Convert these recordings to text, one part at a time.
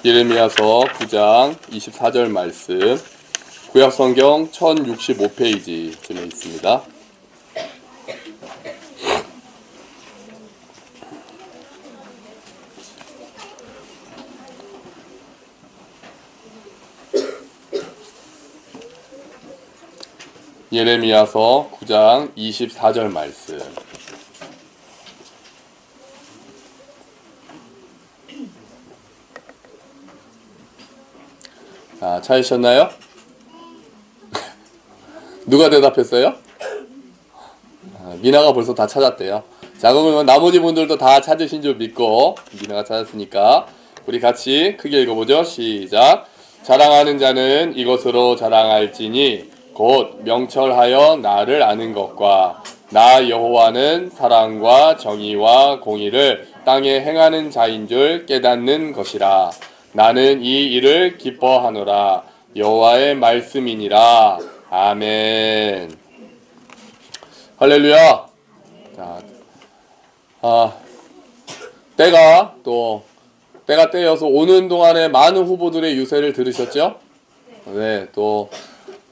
예레미야서 9장 24절 말씀, 구약성경 1065페이지쯤에 있습니다. 예레미야서 9장 24절 말씀. 찾으셨나요? 누가 대답했어요? 미나가 벌써 다 찾았대요. 자, 그러면 나머지 분들도 다 찾으신 줄 믿고, 미나가 찾았으니까 우리 같이 크게 읽어보죠. 시작. 자랑하는 자는 이것으로 자랑할지니 곧 명철하여 나를 아는 것과 나 여호와는 사랑과 정의와 공의를 땅에 행하는 자인 줄 깨닫는 것이라. 나는 이 일을 기뻐하노라. 여호와의 말씀이니라. 아멘. 할렐루야. 자, 때가 때여서 오는 동안에 많은 후보들의 유세를 들으셨죠? 네, 또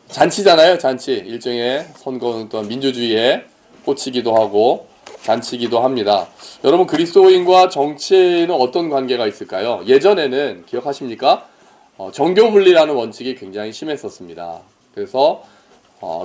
잔치잖아요. 잔치. 일종의 선거는 또한 민주주의에 꽂히기도 하고 잔치기도 합니다. 여러분, 그리스도인과 정치에는 어떤 관계가 있을까요? 예전에는 기억하십니까? 정교분리라는 원칙이 굉장히 심했었습니다. 그래서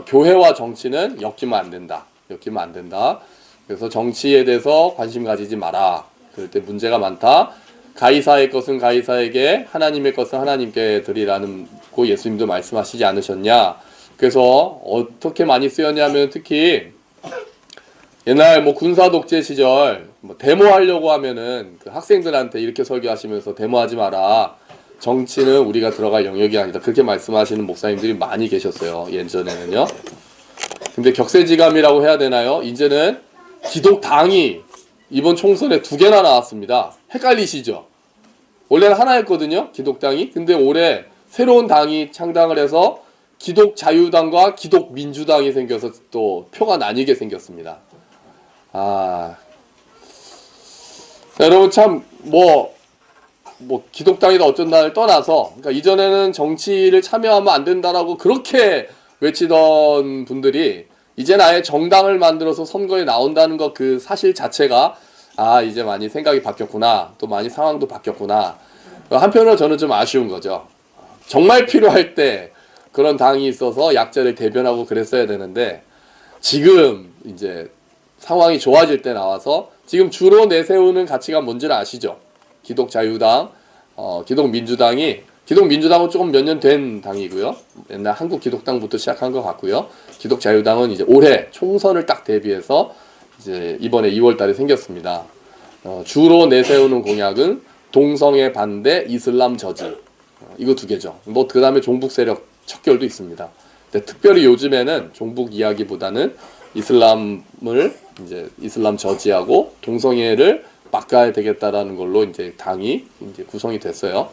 교회와 정치는 엮이면 안 된다. 엮이면 안 된다. 그래서 정치에 대해서 관심 가지지 마라. 그럴 때 문제가 많다. 가이사의 것은 가이사에게, 하나님의 것은 하나님께 드리라는 고 예수님도 말씀하시지 않으셨냐. 그래서 어떻게 많이 쓰였냐면, 특히 옛날 군사 독재 시절 데모하려고 하면은 그 학생들한테 이렇게 설교하시면서 데모하지 마라. 정치는 우리가 들어갈 영역이 아니다. 그렇게 말씀하시는 목사님들이 많이 계셨어요. 예전에는요. 근데 격세지감이라고 해야 되나요? 이제는 기독당이 이번 총선에 2개나 나왔습니다. 헷갈리시죠? 원래는 하나였거든요. 기독당이. 근데 올해 새로운 당이 창당을 해서 기독자유당과 기독민주당이 생겨서 또 표가 나뉘게 생겼습니다. 여러분, 참 기독당이다 어쩐다를 떠나서, 그러니까 이전에는 정치를 참여하면 안 된다라고 그렇게 외치던 분들이 이제는 아예 정당을 만들어서 선거에 나온다는 것, 그 사실 자체가 이제 많이 생각이 바뀌었구나, 또 많이 상황도 바뀌었구나. 한편으로 저는 좀 아쉬운 거죠. 정말 필요할 때 그런 당이 있어서 약자를 대변하고 그랬어야 되는데, 지금 이제 상황이 좋아질 때 나와서 지금 주로 내세우는 가치가 뭔지를 아시죠? 기독자유당, 기독민주당은 조금 몇 년 된 당이고요. 옛날 한국기독당부터 시작한 것 같고요. 기독자유당은 이제 올해 총선을 딱 대비해서 이제 이번에 2월 달에 생겼습니다. 주로 내세우는 공약은 동성애 반대, 이슬람 저지. 이거 2개죠. 그 다음에 종북 세력 척결도 있습니다. 근데 특별히 요즘에는 종북 이야기보다는 이슬람 저지하고 동성애를 막아야 되겠다라는 걸로 이제 당이 이제 구성이 됐어요.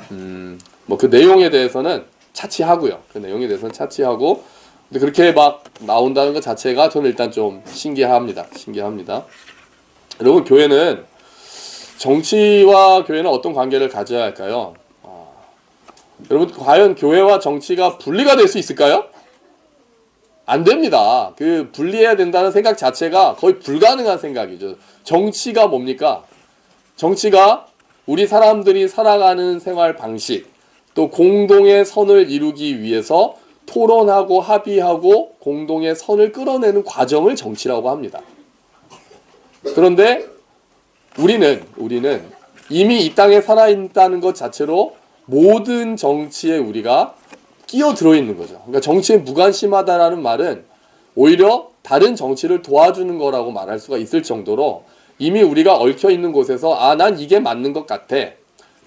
그 내용에 대해서는 차치하고요. 근데 그렇게 막 나온다는 것 자체가 저는 일단 좀 신기합니다. 여러분, 정치와 교회는 어떤 관계를 가져야 할까요? 여러분, 과연 교회와 정치가 분리가 될 수 있을까요? 안 됩니다. 그 분리해야 된다는 생각 자체가 거의 불가능한 생각이죠. 정치가 뭡니까? 정치가 우리 사람들이 살아가는 생활 방식, 또 공동의 선을 이루기 위해서 토론하고 합의하고 공동의 선을 끌어내는 과정을 정치라고 합니다. 그런데 우리는 이미 이 땅에 살아있다는 것 자체로 모든 정치에 우리가 끼어들어 있는 거죠. 그러니까 정치에 무관심하다라는 말은 오히려 다른 정치를 도와주는 거라고 말할 수가 있을 정도로 이미 우리가 얽혀 있는 곳에서 난 이게 맞는 것 같아.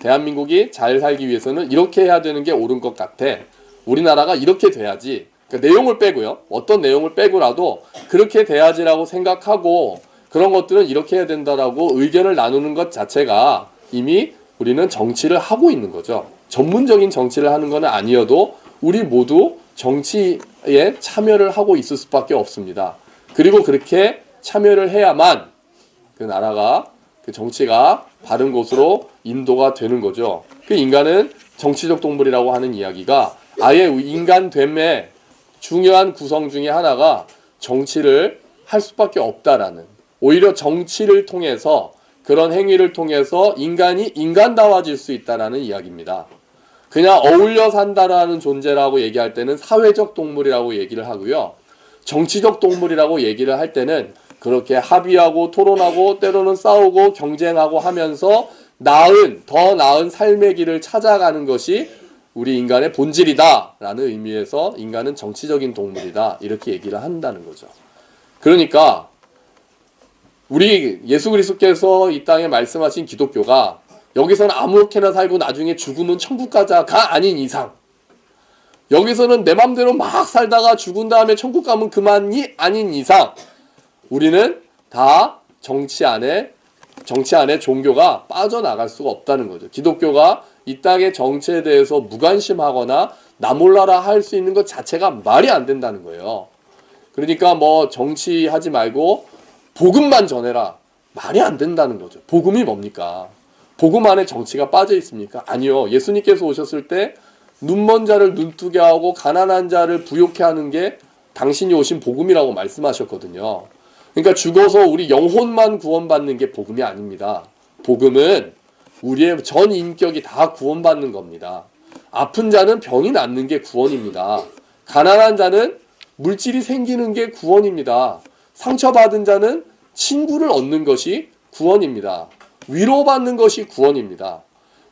대한민국이 잘 살기 위해서는 이렇게 해야 되는 게 옳은 것 같아. 우리나라가 이렇게 돼야지. 그러니까 내용을 빼고요. 어떤 내용을 빼고라도 그렇게 돼야지라고 생각하고 그런 것들은 이렇게 해야 된다라고 의견을 나누는 것 자체가 이미 우리는 정치를 하고 있는 거죠. 전문적인 정치를 하는 건 아니어도 우리 모두 정치에 참여를 하고 있을 수밖에 없습니다. 그리고 그렇게 참여를 해야만 그 나라가 그 정치가 바른 곳으로 인도가 되는 거죠. 그 인간은 정치적 동물이라고 하는 이야기가 아예 인간됨의 중요한 구성 중에 하나가 정치를 할 수밖에 없다라는, 오히려 정치를 통해서 그런 행위를 통해서 인간이 인간다워질 수 있다라는 이야기입니다. 그냥 어울려 산다라는 존재라고 얘기할 때는 사회적 동물이라고 얘기를 하고요. 정치적 동물이라고 얘기를 할 때는 그렇게 합의하고 토론하고 때로는 싸우고 경쟁하고 하면서 더 나은 삶의 길을 찾아가는 것이 우리 인간의 본질이다 라는 의미에서 인간은 정치적인 동물이다 이렇게 얘기를 한다는 거죠. 그러니까 우리 예수 그리스도께서 이 땅에 말씀하신 기독교가 여기서는 아무렇게나 살고 나중에 죽으면 천국 가자가 아닌 이상, 여기서는 내 맘대로 막 살다가 죽은 다음에 천국 가면 그만이 아닌 이상 우리는 다 정치 안에 종교가 빠져나갈 수가 없다는 거죠. 기독교가 이 땅의 정치에 대해서 무관심하거나 나 몰라라 할 수 있는 것 자체가 말이 안 된다는 거예요. 그러니까 뭐 정치하지 말고 복음만 전해라. 말이 안 된다는 거죠. 복음이 뭡니까? 복음 안에 정치가 빠져 있습니까? 아니요. 예수님께서 오셨을 때 눈먼 자를 눈뜨게 하고 가난한 자를 부욕해 하는 게 당신이 오신 복음이라고 말씀하셨거든요. 그러니까 죽어서 우리 영혼만 구원받는 게 복음이 아닙니다. 복음은 우리의 전 인격이 다 구원받는 겁니다. 아픈 자는 병이 낫는 게 구원입니다. 가난한 자는 물질이 생기는 게 구원입니다. 상처받은 자는 친구를 얻는 것이 구원입니다. 위로받는 것이 구원입니다.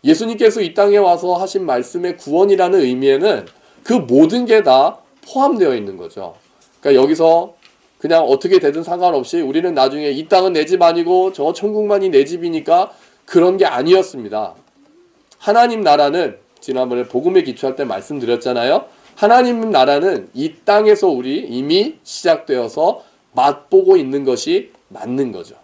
예수님께서 이 땅에 와서 하신 말씀의 구원이라는 의미에는 그 모든 게 다 포함되어 있는 거죠. 그러니까 여기서 그냥 어떻게 되든 상관없이 우리는 나중에 이 땅은 내 집 아니고 저 천국만이 내 집이니까 그런 게 아니었습니다. 하나님 나라는 지난번에 복음에 기초할 때 말씀드렸잖아요. 하나님 나라는 이 땅에서 우리 이미 시작되어서 맛보고 있는 것이 맞는 거죠.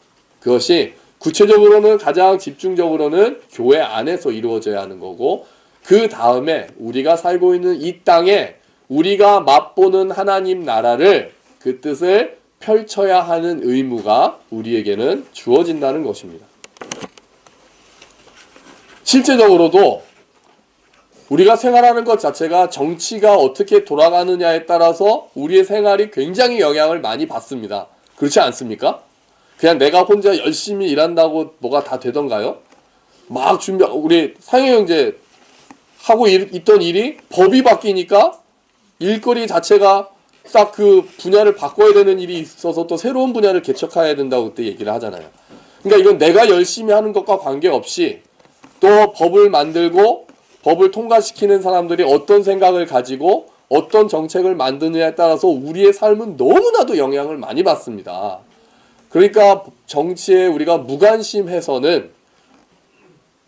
그것이 구체적으로는 가장 집중적으로는 교회 안에서 이루어져야 하는 거고, 그 다음에 우리가 살고 있는 이 땅에 우리가 맛보는 하나님 나라를 그 뜻을 펼쳐야 하는 의무가 우리에게는 주어진다는 것입니다. 실제적으로도 우리가 생활하는 것 자체가 정치가 어떻게 돌아가느냐에 따라서 우리의 생활이 굉장히 영향을 많이 받습니다. 그렇지 않습니까? 그냥 내가 혼자 열심히 일한다고 뭐가 다 되던가요? 막 우리 상해 형제 하고 있던 일이 법이 바뀌니까 일거리 자체가 싹 그 분야를 바꿔야 되는 일이 있어서 또 새로운 분야를 개척해야 된다고 그때 얘기를 하잖아요. 그러니까 이건 내가 열심히 하는 것과 관계없이 또 법을 만들고 법을 통과시키는 사람들이 어떤 생각을 가지고 어떤 정책을 만드느냐에 따라서 우리의 삶은 너무나도 영향을 많이 받습니다. 그러니까 정치에 우리가 무관심해서는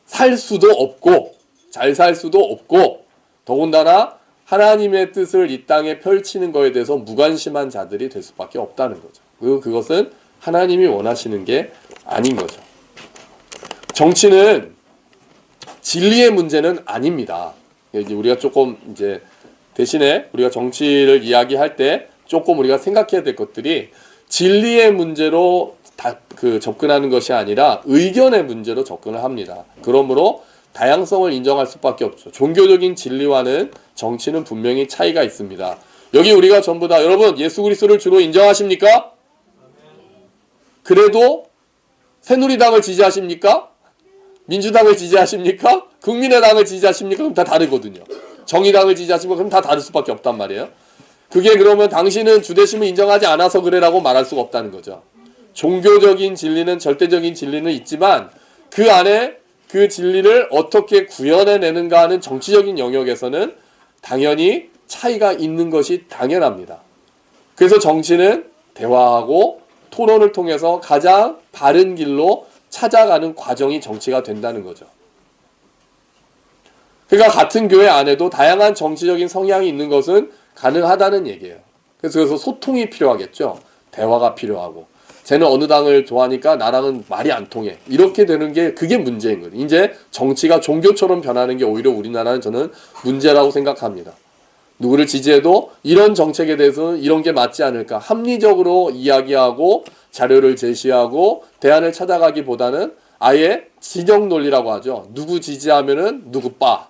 살 수도 없고 잘 살 수도 없고, 더군다나 하나님의 뜻을 이 땅에 펼치는 것에 대해서 무관심한 자들이 될 수밖에 없다는 거죠. 그리고 그것은 하나님이 원하시는 게 아닌 거죠. 정치는 진리의 문제는 아닙니다. 우리가 조금 이제 대신에 우리가 정치를 이야기할 때 조금 우리가 생각해야 될 것들이 진리의 문제로 접근하는 것이 아니라 의견의 문제로 접근을 합니다. 그러므로 다양성을 인정할 수밖에 없죠. 종교적인 진리와는 정치는 분명히 차이가 있습니다. 여기 우리가 전부 다 여러분 예수 그리스도를 주로 인정하십니까? 그래도 새누리당을 지지하십니까? 민주당을 지지하십니까? 국민의당을 지지하십니까? 그럼 다 다르거든요. 정의당을 지지하십니까? 그럼 다 다를 수밖에 없단 말이에요. 그게 그러면 당신은 주대심을 인정하지 않아서 그래라고 말할 수가 없다는 거죠. 종교적인 진리는, 절대적인 진리는 있지만 그 안에 그 진리를 어떻게 구현해내는가 하는 정치적인 영역에서는 당연히 차이가 있는 것이 당연합니다. 그래서 정치는 대화하고 토론을 통해서 가장 바른 길로 찾아가는 과정이 정치가 된다는 거죠. 그러니까 같은 교회 안에도 다양한 정치적인 성향이 있는 것은 가능하다는 얘기예요. 그래서 소통이 필요하겠죠. 대화가 필요하고. 쟤는 어느 당을 좋아하니까 나랑은 말이 안 통해. 이렇게 되는 게 그게 문제인 거예요. 이제 정치가 종교처럼 변하는 게 오히려 우리나라는 저는 문제라고 생각합니다. 누구를 지지해도 이런 정책에 대해서는 이런 게 맞지 않을까. 합리적으로 이야기하고 자료를 제시하고 대안을 찾아가기보다는 아예 진영 논리라고 하죠. 누구 지지하면은 누구 빠,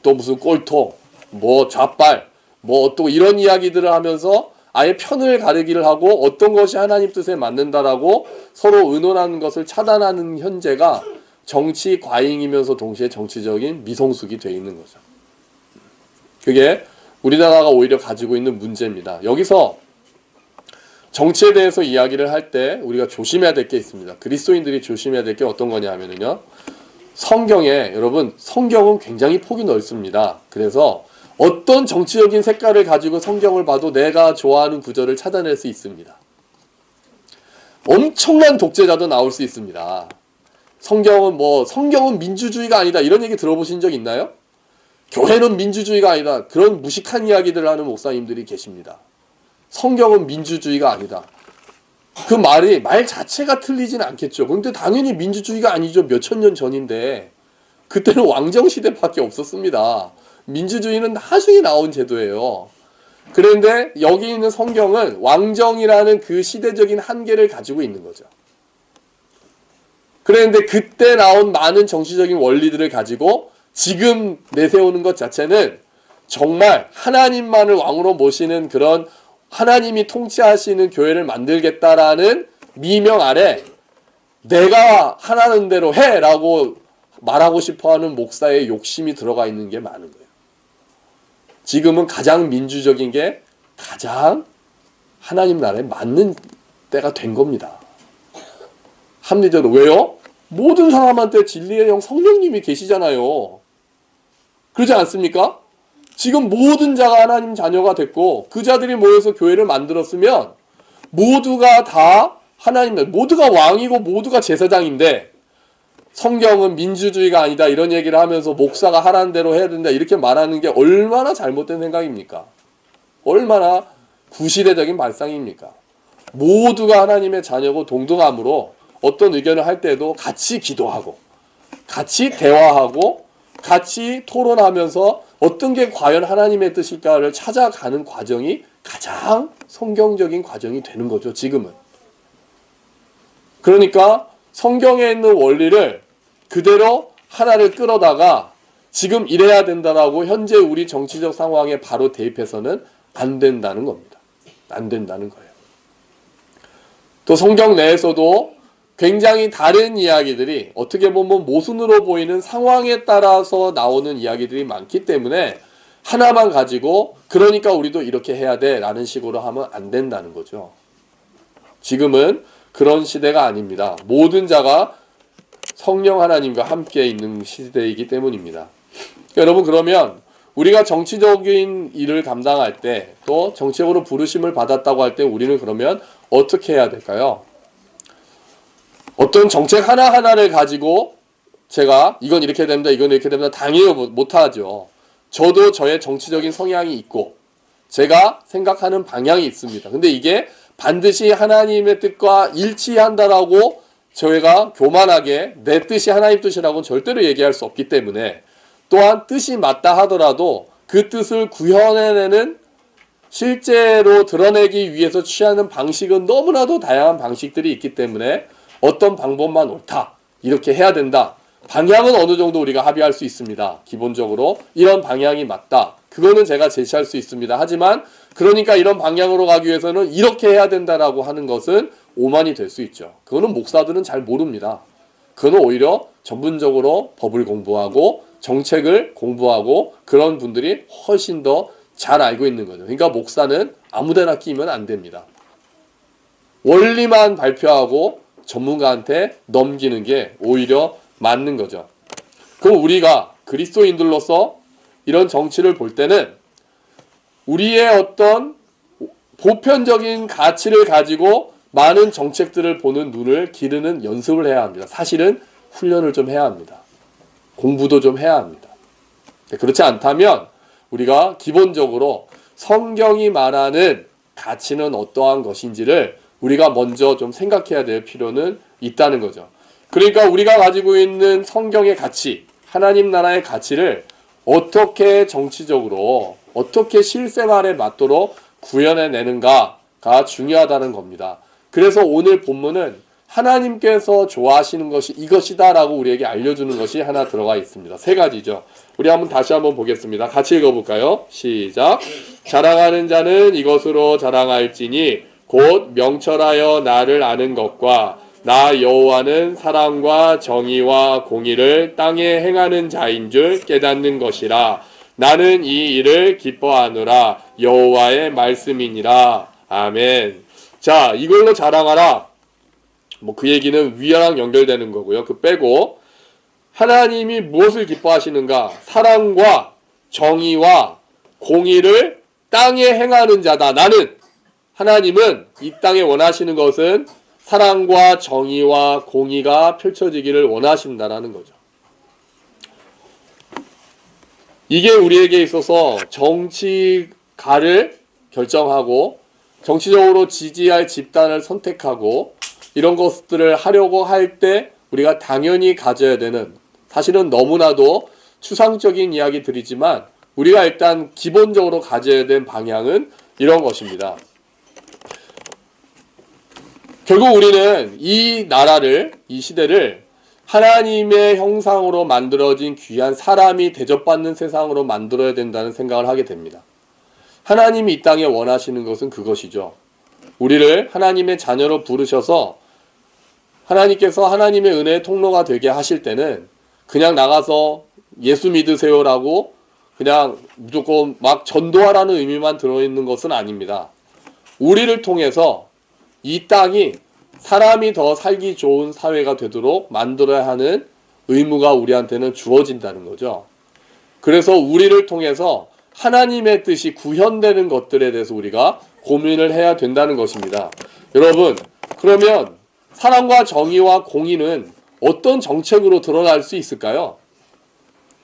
또 무슨 꼴통, 뭐 좌빨, 뭐 또 이런 이야기들을 하면서 아예 편을 가르기를 하고 어떤 것이 하나님 뜻에 맞는다라고 서로 의논하는 것을 차단하는 현재가 정치 과잉이면서 동시에 정치적인 미성숙이 되어 있는 거죠. 그게 우리나라가 오히려 가지고 있는 문제입니다. 여기서 정치에 대해서 이야기를 할 때 우리가 조심해야 될 게 있습니다. 그리스도인들이 조심해야 될 게 어떤 거냐 하면요. 성경에, 여러분, 성경은 굉장히 폭이 넓습니다. 그래서 어떤 정치적인 색깔을 가지고 성경을 봐도 내가 좋아하는 구절을 찾아낼 수 있습니다. 엄청난 독재자도 나올 수 있습니다. 성경은 민주주의가 아니다. 이런 얘기 들어보신 적 있나요? 교회는 민주주의가 아니다. 그런 무식한 이야기들을 하는 목사님들이 계십니다. 성경은 민주주의가 아니다. 그 말 자체가 틀리진 않겠죠. 그런데 당연히 민주주의가 아니죠. 몇천 년 전인데. 그때는 왕정시대밖에 없었습니다. 민주주의는 나중에 나온 제도예요. 그런데 여기 있는 성경은 왕정이라는 그 시대적인 한계를 가지고 있는 거죠. 그런데 그때 나온 많은 정치적인 원리들을 가지고 지금 내세우는 것 자체는 정말 하나님만을 왕으로 모시는 그런 하나님이 통치하시는 교회를 만들겠다라는 미명 아래 내가 하라는 대로 해! 라고 말하고 싶어하는 목사의 욕심이 들어가 있는 게 많은 거예요. 지금은 가장 민주적인 게 가장 하나님 나라에 맞는 때가 된 겁니다. 합리적으로. 왜요? 모든 사람한테 진리의 영 성령님이 계시잖아요. 그러지 않습니까? 지금 모든 자가 하나님 자녀가 됐고 그 자들이 모여서 교회를 만들었으면 모두가 다 하나님, 모두가 왕이고 모두가 제사장인데 성경은 민주주의가 아니다 이런 얘기를 하면서 목사가 하라는 대로 해야 된다 이렇게 말하는 게 얼마나 잘못된 생각입니까? 얼마나 구시대적인 발상입니까? 모두가 하나님의 자녀고 동등함으로 어떤 의견을 할 때도 같이 기도하고 같이 대화하고 같이 토론하면서 어떤 게 과연 하나님의 뜻일까를 찾아가는 과정이 가장 성경적인 과정이 되는 거죠. 지금은. 그러니까 성경에 있는 원리를 그대로 하나를 끌어다가 지금 이래야 된다라고 현재 우리 정치적 상황에 바로 대입해서는 안 된다는 겁니다. 안 된다는 거예요. 또 성경 내에서도 굉장히 다른 이야기들이 어떻게 보면 모순으로 보이는 상황에 따라서 나오는 이야기들이 많기 때문에 하나만 가지고 그러니까 우리도 이렇게 해야 돼 라는 식으로 하면 안 된다는 거죠. 지금은 그런 시대가 아닙니다. 모든 자가 성령 하나님과 함께 있는 시대이기 때문입니다. 여러분 그러면 우리가 정치적인 일을 감당할 때 또 정치적으로 부르심을 받았다고 할 때 우리는 그러면 어떻게 해야 될까요? 어떤 정책 하나하나를 가지고 제가 이건 이렇게 됩니다. 이건 이렇게 됩니다. 당연히 못하죠. 저도 저의 정치적인 성향이 있고 제가 생각하는 방향이 있습니다. 근데 이게 반드시 하나님의 뜻과 일치한다라고 저희가 교만하게 내 뜻이 하나님 뜻이라고는 절대로 얘기할 수 없기 때문에 또한 뜻이 맞다 하더라도 그 뜻을 구현해내는 실제로 드러내기 위해서 취하는 방식은 너무나도 다양한 방식들이 있기 때문에 어떤 방법만 옳다. 이렇게 해야 된다. 방향은 어느 정도 우리가 합의할 수 있습니다. 기본적으로 이런 방향이 맞다. 그거는 제가 제시할 수 있습니다. 하지만 그러니까 이런 방향으로 가기 위해서는 이렇게 해야 된다라고 하는 것은 오만이 될 수 있죠. 그거는 목사들은 잘 모릅니다. 그거는 오히려 전문적으로 법을 공부하고 정책을 공부하고 그런 분들이 훨씬 더 잘 알고 있는 거죠. 그러니까 목사는 아무데나 끼면 안 됩니다. 원리만 발표하고 전문가한테 넘기는 게 오히려 맞는 거죠. 그럼 우리가 그리스도인들로서 이런 정치를 볼 때는 우리의 어떤 보편적인 가치를 가지고 많은 정책들을 보는 눈을 기르는 연습을 해야 합니다. 사실은 훈련을 좀 해야 합니다. 공부도 좀 해야 합니다. 그렇지 않다면 우리가 기본적으로 성경이 말하는 가치는 어떠한 것인지를 우리가 먼저 좀 생각해야 될 필요는 있다는 거죠. 그러니까 우리가 가지고 있는 성경의 가치, 하나님 나라의 가치를 어떻게 정치적으로, 어떻게 실생활에 맞도록 구현해내는가가 중요하다는 겁니다. 그래서 오늘 본문은 하나님께서 좋아하시는 것이 이것이다 라고 우리에게 알려주는 것이 하나 들어가 있습니다. 세 가지죠. 우리 다시 한번 보겠습니다. 같이 읽어볼까요? 시작. 자랑하는 자는 이것으로 자랑할지니 곧 명철하여 나를 아는 것과 나 여호와는 사랑과 정의와 공의를 땅에 행하는 자인 줄 깨닫는 것이라. 나는 이 일을 기뻐하노라. 여호와의 말씀이니라. 아멘. 자, 이걸로 자랑하라. 그 얘기는 위랑 연결되는 거고요. 그 빼고 하나님이 무엇을 기뻐하시는가? 사랑과 정의와 공의를 땅에 행하는 자다. 하나님은 이 땅에 원하시는 것은 사랑과 정의와 공의가 펼쳐지기를 원하신다라는 거죠. 이게 우리에게 있어서 정치가를 결정하고 정치적으로 지지할 집단을 선택하고 이런 것들을 하려고 할 때 우리가 당연히 가져야 되는, 사실은 너무나도 추상적인 이야기들이지만 우리가 일단 기본적으로 가져야 되는 방향은 이런 것입니다. 결국 우리는 이 나라를, 이 시대를 하나님의 형상으로 만들어진 귀한 사람이 대접받는 세상으로 만들어야 된다는 생각을 하게 됩니다. 하나님이 이 땅에 원하시는 것은 그것이죠. 우리를 하나님의 자녀로 부르셔서 하나님께서 하나님의 은혜의 통로가 되게 하실 때는 그냥 나가서 예수 믿으세요라고 그냥 무조건 막 전도하라는 의미만 들어있는 것은 아닙니다. 우리를 통해서 이 땅이 사람이 더 살기 좋은 사회가 되도록 만들어야 하는 의무가 우리한테는 주어진다는 거죠. 그래서 우리를 통해서 하나님의 뜻이 구현되는 것들에 대해서 우리가 고민을 해야 된다는 것입니다. 여러분, 그러면 사랑과 정의와 공의는 어떤 정책으로 드러날 수 있을까요?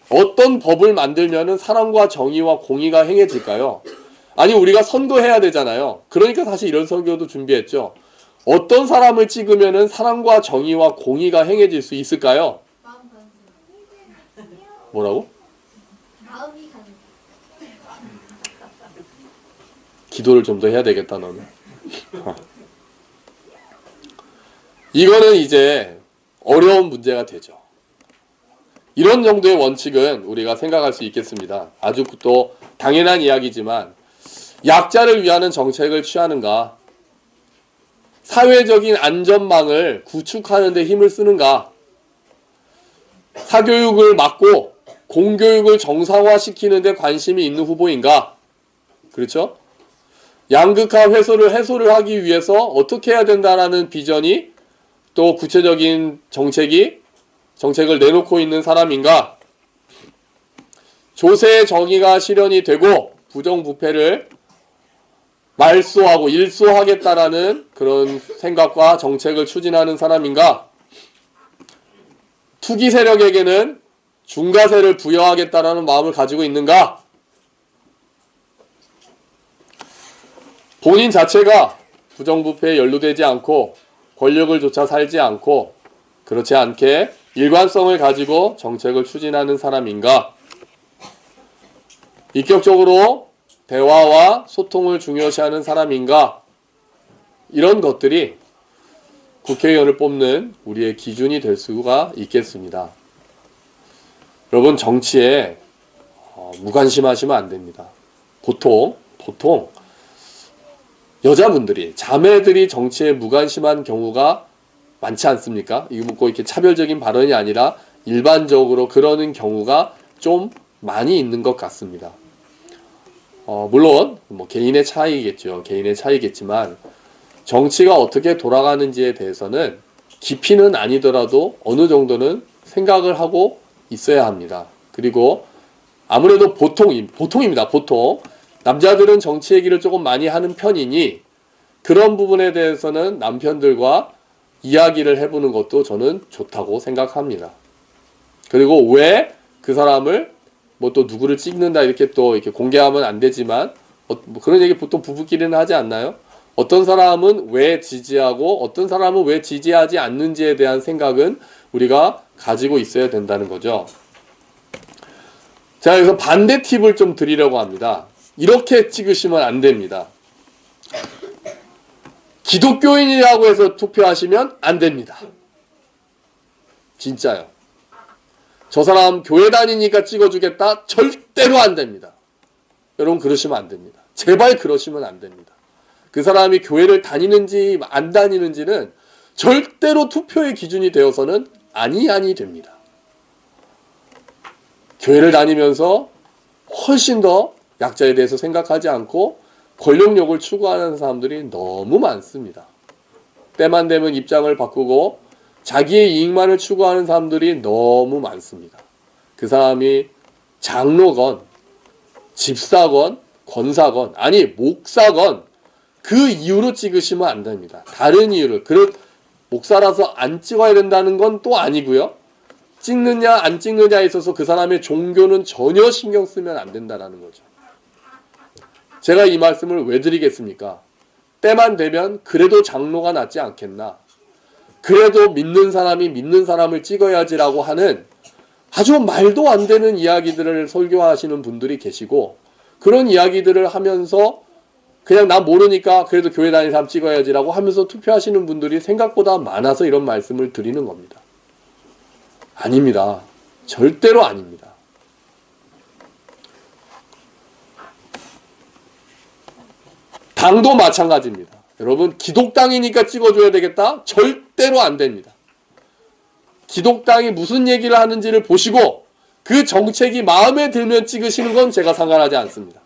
어떤 법을 만들면 사랑과 정의와 공의가 행해질까요? 아니, 우리가 선거해야 되잖아요. 그러니까 사실 이런 선교도 준비했죠. 어떤 사람을 찍으면 사랑과 정의와 공의가 행해질 수 있을까요? 뭐라고? 기도를 좀 더 해야 되겠다, 너는. 이거는 이제 어려운 문제가 되죠. 이런 정도의 원칙은 우리가 생각할 수 있겠습니다. 아주 또 당연한 이야기지만 약자를 위하는 정책을 취하는가? 사회적인 안전망을 구축하는 데 힘을 쓰는가? 사교육을 막고 공교육을 정상화시키는 데 관심이 있는 후보인가? 그렇죠? 양극화 해소를 하기 위해서 어떻게 해야 된다라는 비전이 또 구체적인 정책을 내놓고 있는 사람인가? 조세의 정의가 실현이 되고 부정부패를 말소하고 일소하겠다라는 그런 생각과 정책을 추진하는 사람인가? 투기 세력에게는 중과세를 부여하겠다라는 마음을 가지고 있는가? 본인 자체가 부정부패에 연루되지 않고 권력을 조차 살지 않고 그렇지 않게 일관성을 가지고 정책을 추진하는 사람인가? 인격적으로 대화와 소통을 중요시하는 사람인가? 이런 것들이 국회의원을 뽑는 우리의 기준이 될 수가 있겠습니다. 여러분, 정치에 무관심하시면 안 됩니다. 보통 여자분들이, 자매들이 정치에 무관심한 경우가 많지 않습니까? 이거 뭐 이렇게 차별적인 발언이 아니라 일반적으로 그러는 경우가 좀 많이 있는 것 같습니다. 물론 개인의 차이겠지만 정치가 어떻게 돌아가는지에 대해서는 깊이는 아니더라도 어느 정도는 생각을 하고 있어야 합니다. 그리고 아무래도 보통입니다. 보통 남자들은 정치 얘기를 조금 많이 하는 편이니 그런 부분에 대해서는 남편들과 이야기를 해보는 것도 저는 좋다고 생각합니다. 그리고 왜 그 사람을 또 누구를 찍는다 이렇게 공개하면 안 되지만 그런 얘기 보통 부부끼리는 하지 않나요? 어떤 사람은 왜 지지하고 어떤 사람은 왜 지지하지 않는지에 대한 생각은 우리가 가지고 있어야 된다는 거죠. 자, 여기서 반대 팁을 좀 드리려고 합니다. 이렇게 찍으시면 안 됩니다. 기독교인이라고 해서 투표하시면 안 됩니다. 진짜요. 저 사람 교회 다니니까 찍어주겠다? 절대로 안 됩니다. 여러분 그러시면 안 됩니다. 제발 그러시면 안 됩니다. 그 사람이 교회를 다니는지 안 다니는지는 절대로 투표의 기준이 되어서는 아니 됩니다. 교회를 다니면서 훨씬 더 약자에 대해서 생각하지 않고 권력욕을 추구하는 사람들이 너무 많습니다. 때만 되면 입장을 바꾸고 자기의 이익만을 추구하는 사람들이 너무 많습니다. 그 사람이 장로건, 집사건, 권사건, 아니 목사건 그 이유로 찍으시면 안 됩니다. 다른 이유를. 목사라서 안 찍어야 된다는 건 또 아니고요. 찍느냐 안 찍느냐에 있어서 그 사람의 종교는 전혀 신경 쓰면 안 된다는 거죠. 제가 이 말씀을 왜 드리겠습니까? 때만 되면 그래도 장로가 낫지 않겠나. 그래도 믿는 사람이 믿는 사람을 찍어야지라고 하는 아주 말도 안 되는 이야기들을 설교하시는 분들이 계시고, 그런 이야기들을 하면서 그냥 나 모르니까 그래도 교회 다니는 사람 찍어야지라고 하면서 투표하시는 분들이 생각보다 많아서 이런 말씀을 드리는 겁니다. 아닙니다. 절대로 아닙니다. 당도 마찬가지입니다. 여러분 기독당이니까 찍어줘야 되겠다? 절대로 안 됩니다. 기독당이 무슨 얘기를 하는지를 보시고 그 정책이 마음에 들면 찍으시는 건 제가 상관하지 않습니다.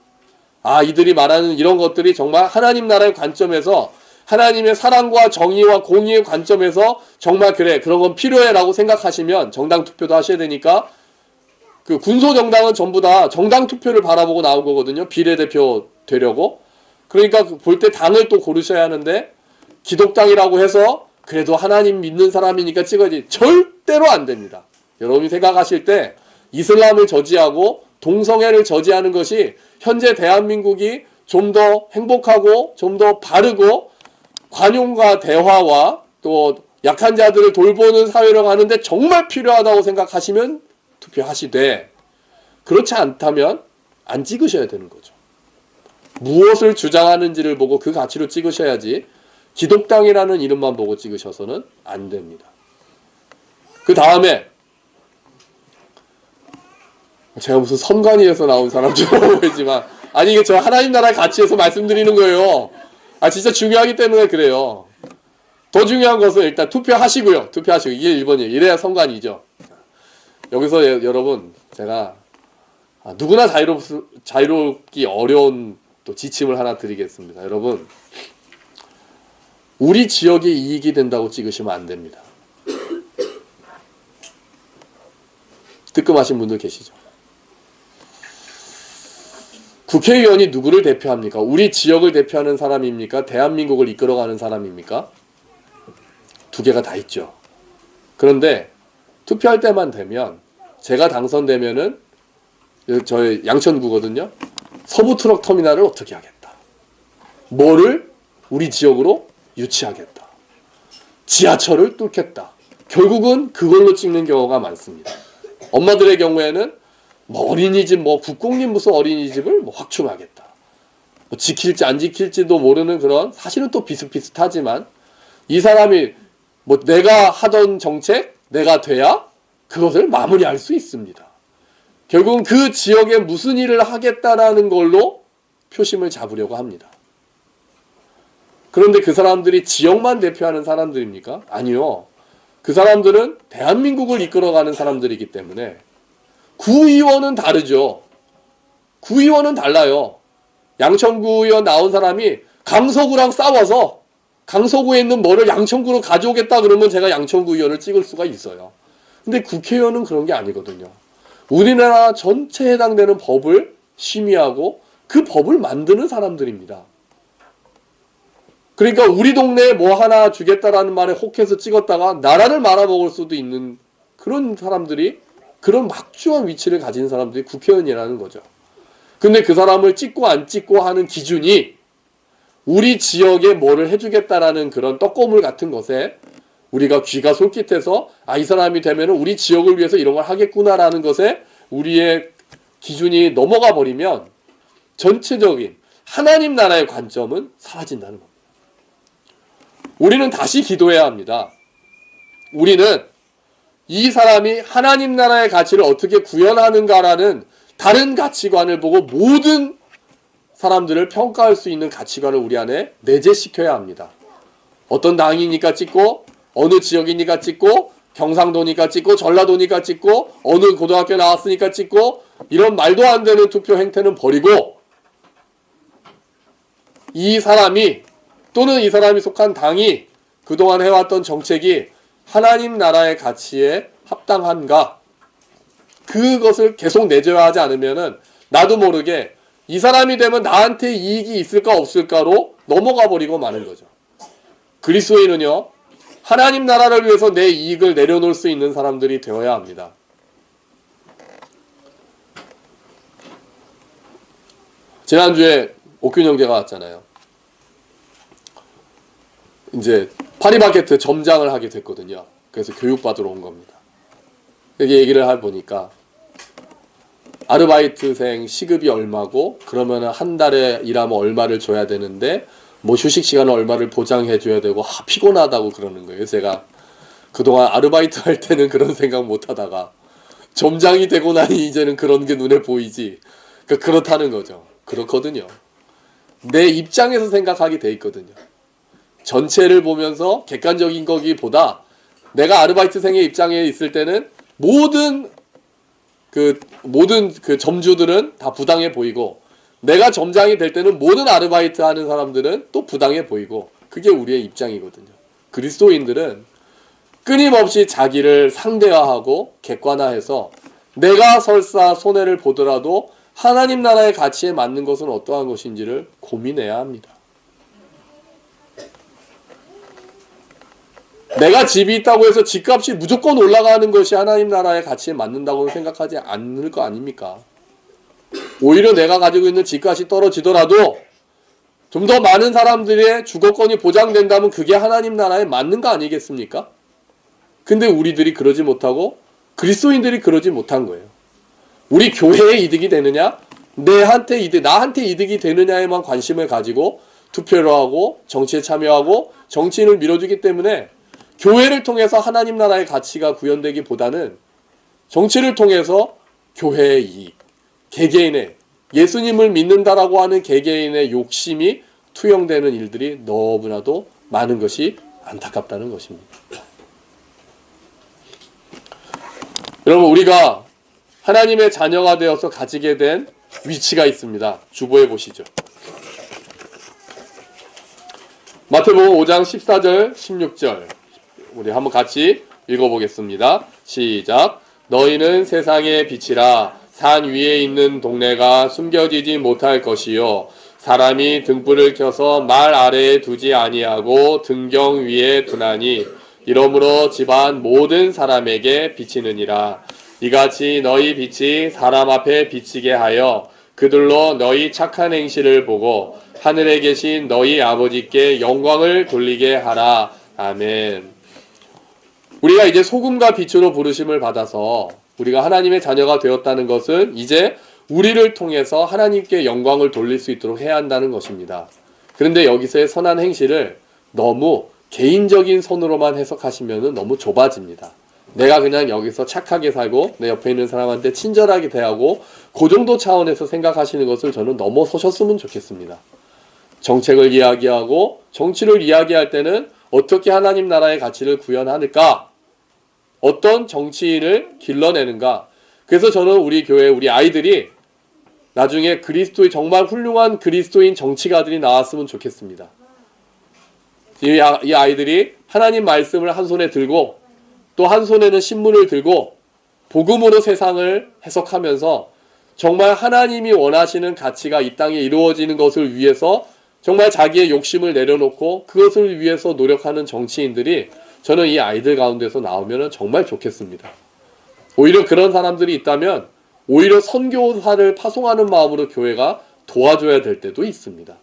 아, 이들이 말하는 이런 것들이 정말 하나님 나라의 관점에서, 하나님의 사랑과 정의와 공의의 관점에서 정말 그래, 그런 건 필요해 라고 생각하시면 정당 투표도 하셔야 되니까, 그 군소정당은 전부 다 정당 투표를 바라보고 나온 거거든요. 비례대표 되려고. 그러니까 볼 때 당을 또 고르셔야 하는데, 기독당이라고 해서 그래도 하나님 믿는 사람이니까 찍어야지. 절대로 안 됩니다. 여러분이 생각하실 때 이슬람을 저지하고 동성애를 저지하는 것이 현재 대한민국이 좀 더 행복하고 좀 더 바르고 관용과 대화와 또 약한 자들을 돌보는 사회로 가는데 정말 필요하다고 생각하시면 투표하시되, 그렇지 않다면 안 찍으셔야 되는 거죠. 무엇을 주장하는지를 보고 그 가치로 찍으셔야지 기독당이라는 이름만 보고 찍으셔서는 안 됩니다. 그 다음에 제가 무슨 선관위에서 나온 사람처럼 보이지만, 아니 이게 저 하나님 나라의 가치에서 말씀드리는 거예요. 아 진짜 중요하기 때문에 그래요. 더 중요한 것은 일단 투표하시고요. 투표하시고 이게 1번이에요. 이래야 선관위죠. 여기서 여러분 제가 누구나 자유롭기 어려운 또 지침을 하나 드리겠습니다. 여러분 우리 지역에 이익이 된다고 찍으시면 안 됩니다. 뜨끔하신 분들 계시죠? 국회의원이 누구를 대표합니까? 우리 지역을 대표하는 사람입니까? 대한민국을 이끌어가는 사람입니까? 두 개가 다 있죠. 그런데 투표할 때만 되면 제가 당선되면은 저희 양천구거든요. 서부트럭터미널을 어떻게 하겠다. 뭐를 우리 지역으로 유치하겠다. 지하철을 뚫겠다. 결국은 그걸로 찍는 경우가 많습니다. 엄마들의 경우에는 뭐 어린이집, 뭐 국공립 무슨 어린이집을 뭐 확충하겠다. 뭐 지킬지 안 지킬지도 모르는 그런, 사실은 또 비슷비슷하지만 이 사람이 뭐 내가 하던 정책, 내가 돼야 그것을 마무리할 수 있습니다. 결국은 그 지역에 무슨 일을 하겠다라는 걸로 표심을 잡으려고 합니다. 그런데 그 사람들이 지역만 대표하는 사람들입니까? 아니요. 그 사람들은 대한민국을 이끌어가는 사람들이기 때문에 구의원은 다르죠. 구의원은 달라요. 양천구의원 나온 사람이 강서구랑 싸워서 강서구에 있는 뭐를 양천구로 가져오겠다 그러면 제가 양천구의원을 찍을 수가 있어요. 근데 국회의원은 그런 게 아니거든요. 우리나라 전체에 해당되는 법을 심의하고 그 법을 만드는 사람들입니다. 그러니까 우리 동네에 뭐 하나 주겠다라는 말에 혹해서 찍었다가 나라를 말아먹을 수도 있는 그런 사람들이, 그런 막중한 위치를 가진 사람들이 국회의원이라는 거죠. 근데 그 사람을 찍고 안 찍고 하는 기준이 우리 지역에 뭐를 해주겠다라는 그런 떡고물 같은 것에 우리가 귀가 솔깃해서 이 사람이 되면 우리 지역을 위해서 이런 걸 하겠구나라는 것에 우리의 기준이 넘어가 버리면 전체적인 하나님 나라의 관점은 사라진다는 겁니다. 우리는 다시 기도해야 합니다. 우리는 이 사람이 하나님 나라의 가치를 어떻게 구현하는가라는 다른 가치관을 보고 모든 사람들을 평가할 수 있는 가치관을 우리 안에 내재시켜야 합니다. 어떤 당이니까 찍고, 어느 지역이니까 찍고, 경상도니까 찍고, 전라도니까 찍고, 어느 고등학교 나왔으니까 찍고, 이런 말도 안 되는 투표 행태는 버리고, 이 사람이 또는 이 사람이 속한 당이 그동안 해왔던 정책이 하나님 나라의 가치에 합당한가, 그것을 계속 내재화하지 않으면은 나도 모르게 이 사람이 되면 나한테 이익이 있을까 없을까로 넘어가 버리고 마는 거죠. 그리스도인은요, 하나님 나라를 위해서 내 이익을 내려놓을 수 있는 사람들이 되어야 합니다. 지난주에 옥균 형제가 왔잖아요. 이제 파리바게트 점장을 하게 됐거든요. 그래서 교육받으러 온 겁니다. 여기 얘기를 해보니까 아르바이트생 시급이 얼마고, 그러면 한 달에 일하면 얼마를 줘야 되는데 뭐 휴식 시간은 얼마를 보장해 줘야 되고, 피곤하다고 그러는 거예요. 제가 그동안 아르바이트 할 때는 그런 생각 못 하다가 점장이 되고 나니 이제는 그런 게 눈에 보이지. 그러니까 그렇다는 거죠. 그렇거든요. 내 입장에서 생각하게 돼 있거든요. 전체를 보면서 객관적인 거기보다 내가 아르바이트생의 입장에 있을 때는 모든 그 점주들은 다 부당해 보이고, 내가 점장이 될 때는 모든 아르바이트 하는 사람들은 또 부당해 보이고, 그게 우리의 입장이거든요. 그리스도인들은 끊임없이 자기를 상대화하고 객관화해서 내가 설사 손해를 보더라도 하나님 나라의 가치에 맞는 것은 어떠한 것인지를 고민해야 합니다. 내가 집이 있다고 해서 집값이 무조건 올라가는 것이 하나님 나라의 가치에 맞는다고 생각하지 않을 거 아닙니까? 오히려 내가 가지고 있는 집값이 떨어지더라도 좀 더 많은 사람들의 주거권이 보장된다면 그게 하나님 나라에 맞는 거 아니겠습니까? 근데 우리들이 그러지 못하고 그리스도인들이 그러지 못한 거예요. 우리 교회에 이득이 되느냐? 나한테 이득이 되느냐에만 관심을 가지고 투표를 하고 정치에 참여하고 정치인을 밀어주기 때문에 교회를 통해서 하나님 나라의 가치가 구현되기보다는 정치를 통해서 교회의 이익, 개개인의 예수님을 믿는다라고 하는 개개인의 욕심이 투영되는 일들이 너무나도 많은 것이 안타깝다는 것입니다. 여러분, 우리가 하나님의 자녀가 되어서 가지게 된 위치가 있습니다. 주보해 보시죠. 마태복음 5장 14절 16절 우리 한번 같이 읽어보겠습니다. 시작. 너희는 세상의 빛이라. 산 위에 있는 동네가 숨겨지지 못할 것이요, 사람이 등불을 켜서 말 아래에 두지 아니하고 등경 위에 두나니 이러므로 집안 모든 사람에게 비치느니라. 이같이 너희 빛이 사람 앞에 비치게 하여 그들로 너희 착한 행실을 보고 하늘에 계신 너희 아버지께 영광을 돌리게 하라. 아멘. 우리가 이제 소금과 빛으로 부르심을 받아서 우리가 하나님의 자녀가 되었다는 것은 이제 우리를 통해서 하나님께 영광을 돌릴 수 있도록 해야 한다는 것입니다. 그런데 여기서의 선한 행실을 너무 개인적인 선으로만 해석하시면 너무 좁아집니다. 내가 그냥 여기서 착하게 살고 내 옆에 있는 사람한테 친절하게 대하고 그 정도 차원에서 생각하시는 것을 저는 넘어서셨으면 좋겠습니다. 정책을 이야기하고 정치를 이야기할 때는 어떻게 하나님 나라의 가치를 구현하는가, 어떤 정치인을 길러내는가. 그래서 저는 우리 교회 우리 아이들이 나중에 그리스도의 정말 훌륭한 그리스도인 정치가들이 나왔으면 좋겠습니다. 이 아이들이 하나님 말씀을 한 손에 들고 또 한 손에는 신문을 들고 복음으로 세상을 해석하면서 정말 하나님이 원하시는 가치가 이 땅에 이루어지는 것을 위해서 정말 자기의 욕심을 내려놓고 그것을 위해서 노력하는 정치인들이 저는 이 아이들 가운데서 나오면 정말 좋겠습니다. 오히려 그런 사람들이 있다면 오히려 선교사를 파송하는 마음으로 교회가 도와줘야 될 때도 있습니다.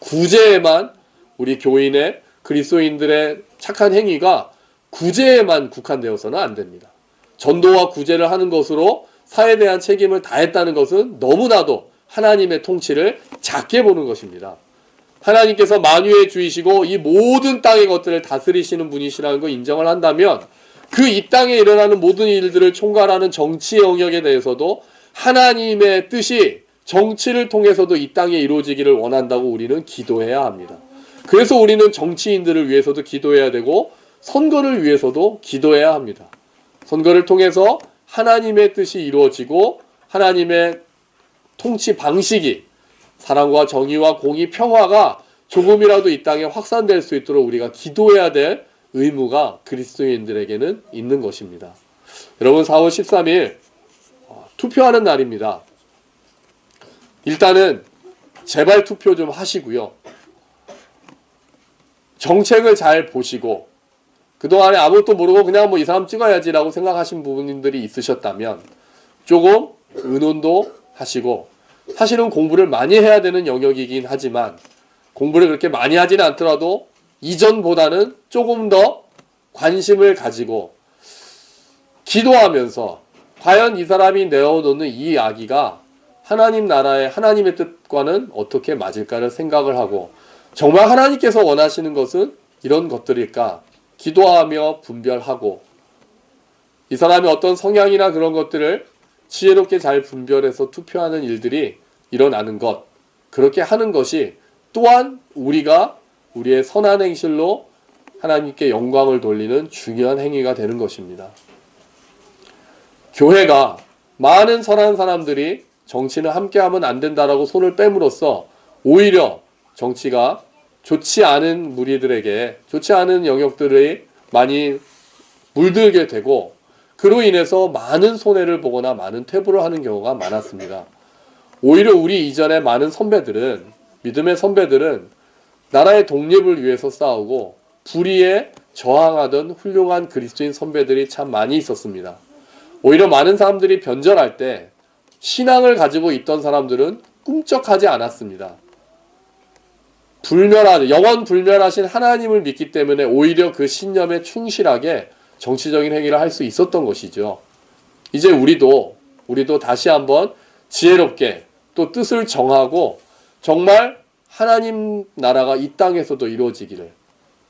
구제에만 우리 교인의 그리스도인들의 착한 행위가 구제에만 국한되어서는 안 됩니다. 전도와 구제를 하는 것으로 사회에 대한 책임을 다했다는 것은 너무나도 하나님의 통치를 작게 보는 것입니다. 하나님께서 만유의 주이시고 이 모든 땅의 것들을 다스리시는 분이시라는 거 인정을 한다면 그 이 땅에 일어나는 모든 일들을 총괄하는 정치 영역에 대해서도 하나님의 뜻이 정치를 통해서도 이 땅에 이루어지기를 원한다고 우리는 기도해야 합니다. 그래서 우리는 정치인들을 위해서도 기도해야 되고 선거를 위해서도 기도해야 합니다. 선거를 통해서 하나님의 뜻이 이루어지고 하나님의 통치 방식이 사랑과 정의와 공의, 평화가 조금이라도 이 땅에 확산될 수 있도록 우리가 기도해야 될 의무가 그리스도인들에게는 있는 것입니다. 여러분 4월 13일 투표하는 날입니다. 일단은 제발 투표 좀 하시고요. 정책을 잘 보시고 그동안에 아무것도 모르고 그냥 뭐 이 사람 찍어야지라고 생각하신 부분들이 있으셨다면 조금 의논도 하시고 사실은 공부를 많이 해야 되는 영역이긴 하지만 공부를 그렇게 많이 하지는 않더라도 이전보다는 조금 더 관심을 가지고 기도하면서 과연 이 사람이 내어놓는 이 이야기가 하나님 나라의 하나님의 뜻과는 어떻게 맞을까를 생각을 하고 정말 하나님께서 원하시는 것은 이런 것들일까 기도하며 분별하고 이 사람이 어떤 성향이나 그런 것들을 지혜롭게 잘 분별해서 투표하는 일들이 일어나는 것, 그렇게 하는 것이 또한 우리가 우리의 선한 행실로 하나님께 영광을 돌리는 중요한 행위가 되는 것입니다. 교회가 많은 선한 사람들이 정치는 함께하면 안 된다라고 손을 뺨으로써 오히려 정치가 좋지 않은 무리들에게 좋지 않은 영역들이 많이 물들게 되고 그로 인해서 많은 손해를 보거나 많은 퇴보를 하는 경우가 많았습니다. 오히려 우리 이전에 많은 선배들은 믿음의 선배들은 나라의 독립을 위해서 싸우고 불의에 저항하던 훌륭한 그리스도인 선배들이 참 많이 있었습니다. 오히려 많은 사람들이 변절할 때 신앙을 가지고 있던 사람들은 꿈쩍하지 않았습니다. 영원 불멸하신 하나님을 믿기 때문에 오히려 그 신념에 충실하게 정치적인 행위를 할 수 있었던 것이죠. 이제 우리도 다시 한번 지혜롭게 또 뜻을 정하고 정말 하나님 나라가 이 땅에서도 이루어지기를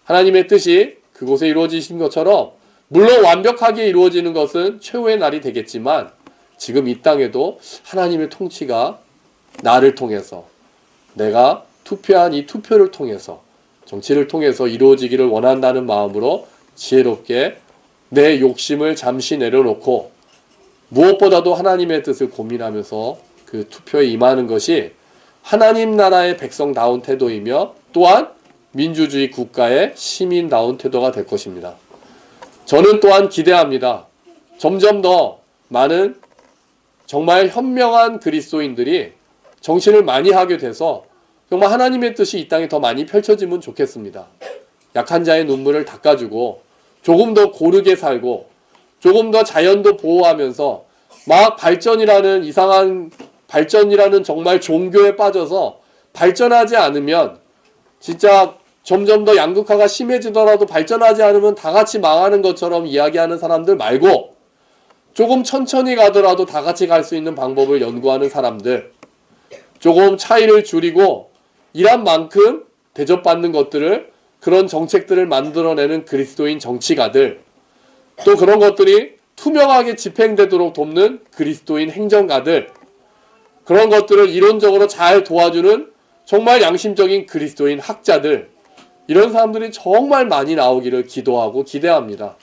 하나님의 뜻이 그곳에 이루어지신 것처럼 물론 완벽하게 이루어지는 것은 최후의 날이 되겠지만 지금 이 땅에도 하나님의 통치가 나를 통해서 내가 투표한 이 투표를 통해서 정치를 통해서 이루어지기를 원한다는 마음으로 지혜롭게 내 욕심을 잠시 내려놓고 무엇보다도 하나님의 뜻을 고민하면서 그 투표에 임하는 것이 하나님 나라의 백성다운 태도이며 또한 민주주의 국가의 시민다운 태도가 될 것입니다. 저는 또한 기대합니다. 점점 더 많은 정말 현명한 그리스도인들이 정신을 많이 하게 돼서 정말 하나님의 뜻이 이 땅에 더 많이 펼쳐지면 좋겠습니다. 약한 자의 눈물을 닦아주고 조금 더 고르게 살고 조금 더 자연도 보호하면서 막 발전이라는 이상한 발전이라는 정말 종교에 빠져서 발전하지 않으면 진짜 점점 더 양극화가 심해지더라도 발전하지 않으면 다 같이 망하는 것처럼 이야기하는 사람들 말고 조금 천천히 가더라도 다 같이 갈 수 있는 방법을 연구하는 사람들, 조금 차이를 줄이고 일한 만큼 대접받는 것들을 그런 정책들을 만들어내는 그리스도인 정치가들, 또 그런 것들이 투명하게 집행되도록 돕는 그리스도인 행정가들, 그런 것들을 이론적으로 잘 도와주는 정말 양심적인 그리스도인 학자들, 이런 사람들이 정말 많이 나오기를 기도하고 기대합니다.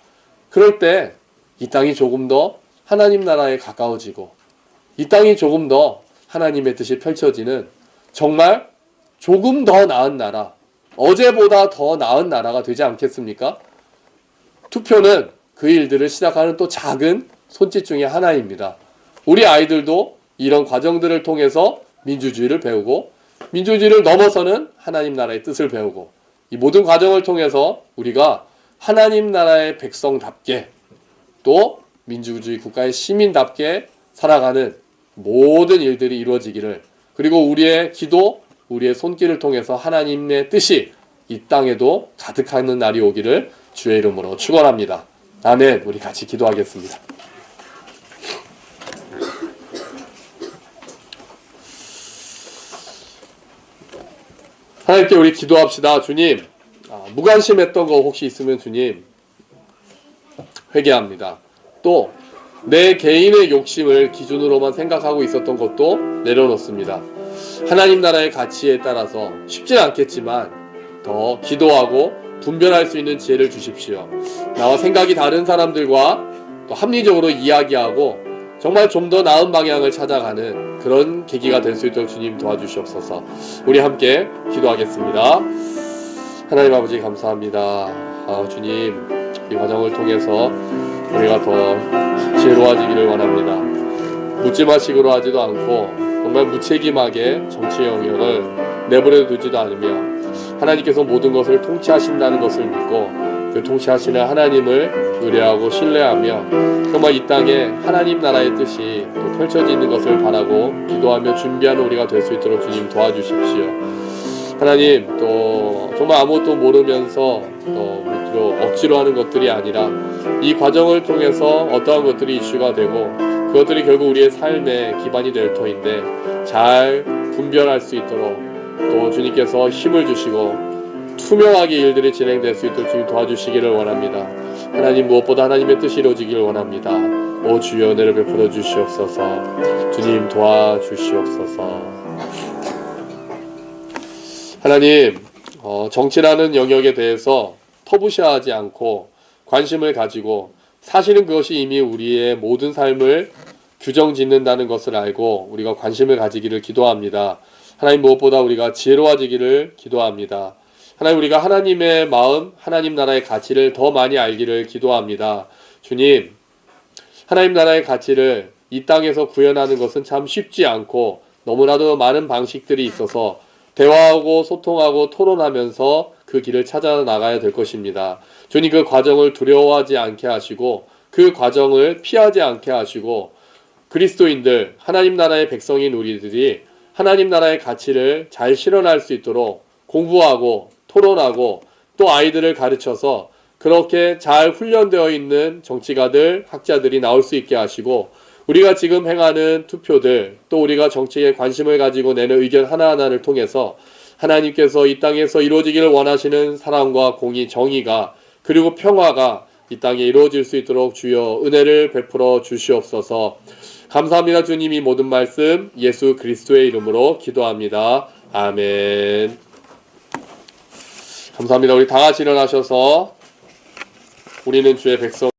그럴 때 이 땅이 조금 더 하나님 나라에 가까워지고 이 땅이 조금 더 하나님의 뜻이 펼쳐지는 정말 조금 더 나은 나라, 어제보다 더 나은 나라가 되지 않겠습니까? 투표는 그 일들을 시작하는 또 작은 손짓 중에 하나입니다. 우리 아이들도 이런 과정들을 통해서 민주주의를 배우고 민주주의를 넘어서는 하나님 나라의 뜻을 배우고 이 모든 과정을 통해서 우리가 하나님 나라의 백성답게 또 민주주의 국가의 시민답게 살아가는 모든 일들이 이루어지기를, 그리고 우리의 기도, 우리의 손길을 통해서 하나님의 뜻이 이 땅에도 가득하는 날이 오기를 주의 이름으로 축원합니다. 아멘. 우리 같이 기도하겠습니다. 하나님께 우리 기도합시다. 주님, 무관심했던 거 혹시 있으면 주님 회개합니다. 또 내 개인의 욕심을 기준으로만 생각하고 있었던 것도 내려놓습니다. 하나님 나라의 가치에 따라서 쉽진 않겠지만 더 기도하고 분별할 수 있는 지혜를 주십시오. 나와 생각이 다른 사람들과 또 합리적으로 이야기하고 정말 좀 더 나은 방향을 찾아가는 그런 계기가 될 수 있도록 주님 도와주시옵소서. 우리 함께 기도하겠습니다. 하나님 아버지 감사합니다. 주님, 이 과정을 통해서 우리가 더 지혜로워지기를 원합니다. 묻지마식으로 하지도 않고 정말 무책임하게 정치의 영역을 내버려 두지도 않으며 하나님께서 모든 것을 통치하신다는 것을 믿고 그 통치하시는 하나님을 의뢰하고 신뢰하며 정말 이 땅에 하나님 나라의 뜻이 또 펼쳐지는 것을 바라고 기도하며 준비하는 우리가 될 수 있도록 주님 도와주십시오. 하나님, 또 정말 아무것도 모르면서 또 억지로 하는 것들이 아니라 이 과정을 통해서 어떠한 것들이 이슈가 되고 그것들이 결국 우리의 삶의 기반이 될 터인데 잘 분별할 수 있도록 또 주님께서 힘을 주시고 투명하게 일들이 진행될 수 있도록 주님 도와주시기를 원합니다. 하나님, 무엇보다 하나님의 뜻이 이루어지기를 원합니다. 오 주여, 은혜를 베풀어 주시옵소서. 주님 도와주시옵소서. 하나님, 정치라는 영역에 대해서 터부시하지 않고 관심을 가지고 사실은 그것이 이미 우리의 모든 삶을 규정짓는다는 것을 알고 우리가 관심을 가지기를 기도합니다. 하나님, 무엇보다 우리가 지혜로워지기를 기도합니다. 하나님, 우리가 하나님의 마음, 하나님 나라의 가치를 더 많이 알기를 기도합니다. 주님, 하나님 나라의 가치를 이 땅에서 구현하는 것은 참 쉽지 않고 너무나도 많은 방식들이 있어서 대화하고 소통하고 토론하면서 그 길을 찾아 나가야 될 것입니다. 주님, 그 과정을 두려워하지 않게 하시고 그 과정을 피하지 않게 하시고 그리스도인들, 하나님 나라의 백성인 우리들이 하나님 나라의 가치를 잘 실현할 수 있도록 공부하고 토론하고 또 아이들을 가르쳐서 그렇게 잘 훈련되어 있는 정치가들, 학자들이 나올 수 있게 하시고 우리가 지금 행하는 투표들, 또 우리가 정치에 관심을 가지고 내는 의견 하나하나를 통해서 하나님께서 이 땅에서 이루어지기를 원하시는 사랑과 공의, 정의가 그리고 평화가 이 땅에 이루어질 수 있도록 주여 은혜를 베풀어 주시옵소서. 감사합니다. 주님이 모든 말씀 예수 그리스도의 이름으로 기도합니다. 아멘. 감사합니다. 우리 다 같이 일어나셔서 우리는 주의 백성